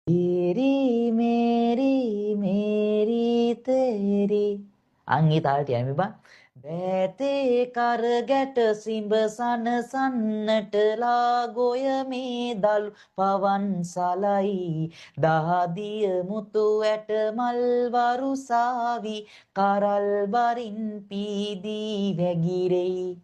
तेरी मेरी मेरी तेरी අංගේ තාලට යමි බං බෑතේ කරගැට සිඹ සනසන්නට ලාගොය මේ දලු පවන් සලයි දහදිය මුතු ඇට මල් වරුසාවි කරල් බරින් පීදී වැගිරෙයි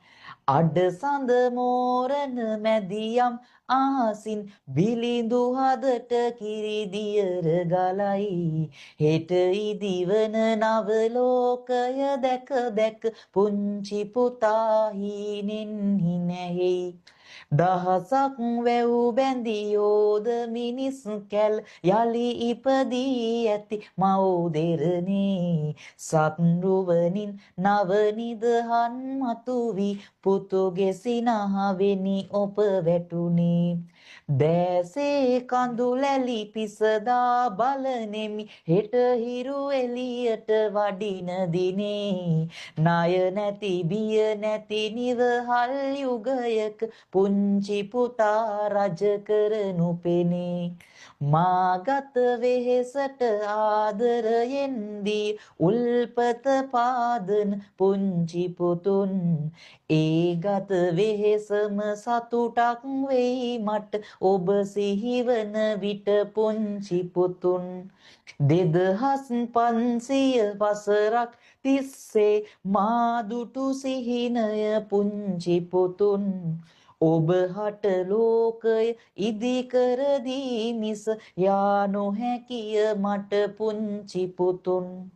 අඩ සඳ මෝරන මැදියම් ආසින් බිලිඳු හදට කිරි දියර ගලයි හෙට ඉදිවන නව ලෝකය දැක දැක පුංචි පුතා හීනෙන් හිනැහෙයි දහසක් වැව් බැඳියෝද මිනිස් කැල් යලි ඉපදී ඇති මව් දෙරනේ සත්රුවනින් නව නිදහන් මතුවී පුතුගේ සිනහවෙනි ඔප වැටුනේ දැසේ කඳුලැලි පිසදා බලනෙමි හෙට හිරු එළියට වඩින දිනේ ණය නැති බිය නැති නිවහල් යුගයක පුංචි පුතා රජ කරනු පෙනේ මාගත වෙහෙසට ආදරයෙන් දී උල්පත පාදන පුංචි පුතුන් ඒ ගත වෙහෙසම සතුටක් වෙයි මට ඔබ සිහිවන විට පුංචි පුතුන් 2500 වසරක් තිස්සේ මා දුටු සිහිනය පුංචි පුතුන් ඔබ හට ලෝකය ඉදිකර දී මිස යා නොහැකිය මට පුංචි පුතුන්